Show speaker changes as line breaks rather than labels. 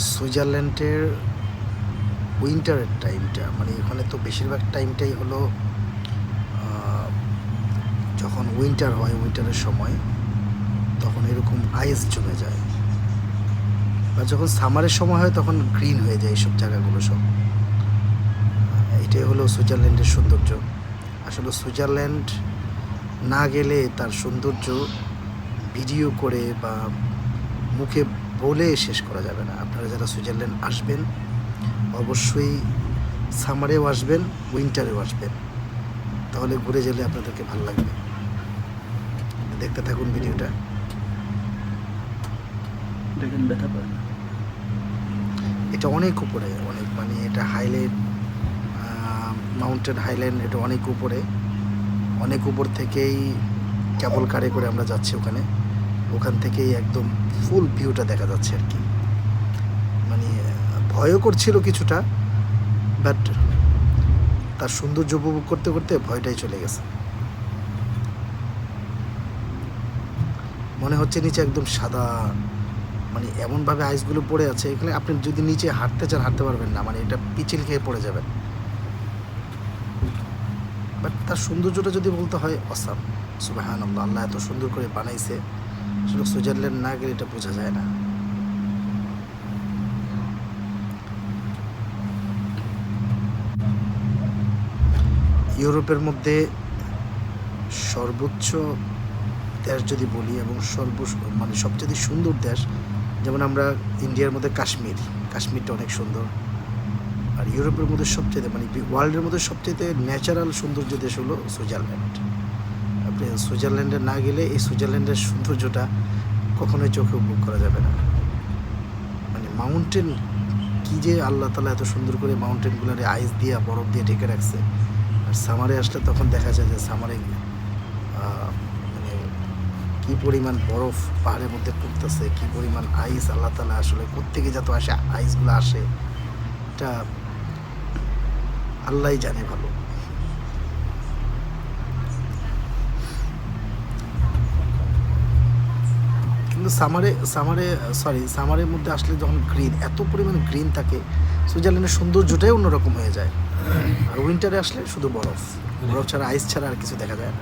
সুইজারল্যান্ডের উইন্টারের টাইমটা, মানে এখানে তো বেশিরভাগ টাইমটাই হলো যখন উইন্টার হয়, উইন্টারের সময় তখন এরকম আইস জমে যায়, বা যখন সামারের সময় হয় তখন গ্রিন হয়ে যায় এইসব জায়গাগুলো সব। এটাই হলো সুইজারল্যান্ডের সৌন্দর্য। আসলে সুইজারল্যান্ড না গেলে তার সৌন্দর্য ভিডিও করে বা মুখে বলে শেষ করা যাবে না। আপনারা যারা সুইজারল্যান্ড আসবেন অবশ্যই সামারেও আসবেন, উইন্টারেও আসবেন, তাহলে ঘুরে গেলে আপনাদেরকে ভালো লাগবে। দেখতে থাকুন ভিডিওটা।
দেখেন ব্যথা পায় না।
এটা অনেক উপরে, অনেক, মানে এটা হাইল্যান্ড, মাউন্টেন হাইল্যান্ড, এটা অনেক উপরে, অনেক উপর থেকেই কেবল কারে করে আমরা যাচ্ছি ওখানে। ওখান থেকেই একদম ফুল ভিউটা দেখা যাচ্ছে আর কি। মানে ভয়ও করছিল কিছুটা, বাট তার সৌন্দর্য উপভোগ করতে করতে ভয়টাই চলে গেছে। মনে হচ্ছে নিচে একদম সাদা, মানে এমনভাবে আইসগুলো পড়ে আছে, এখানে আপনি যদি নিচে হাঁটতে চান হাঁটতে পারবেন না, মানে এটা পিচিল খেয়ে পড়ে যাবেন। বাট তার সৌন্দর্যটা যদি বলতে হয় অসাম, সুবহানাল্লাহ, আল্লাহ এত সুন্দর করে বানাইছে, আসলে সুইজারল্যান্ড না গেলে এটা বোঝা যায় না। ইউরোপের মধ্যে সর্বোচ্চ দেশ যদি বলি এবং মানে সবচেয়ে সুন্দর দেশ, যেমন আমরা ইন্ডিয়ার মধ্যে কাশ্মীরটা অনেক সুন্দর। আর ইউরোপের মধ্যে সবচেয়ে, মানে ওয়ার্ল্ডের মধ্যে সবচেয়ে ন্যাচারাল সৌন্দর্য দেশ হলো সুইজারল্যান্ড। আপনি সুইজারল্যান্ডে না গেলে এই সুইজারল্যান্ডের সৌন্দর্যটা কখনোই চোখে উপভোগ করা যাবে না। মানে মাউন্টেন, কী যে আল্লাহ তাআলা এত সুন্দর করে মাউন্টেনগুলোরে আইস দিয়ে বরফ দিয়ে ঢেকে রাখছে। আর সামারে আসলে তখন দেখা যায় যে সামারে মানে কী পরিমাণ বরফ পাহাড়ের মধ্যে পড়তেছে, কী পরিমাণ আইস, আল্লাহ তাআলা আসলে কোত্থেকে যত আসে আইসগুলো আসে, এটা আল্লাহই জানে ভালো। কিন্তু সামারের মধ্যে আসলে যখন গ্রিন, এত পরিমাণ গ্রিন থাকে, সুইজারল্যান্ডের সৌন্দর্যটাই অন্যরকম হয়ে যায়। আর উইন্টারে আসলে শুধু বরফ ছাড়া, আইস ছাড়া আর কিছু দেখা যায় না।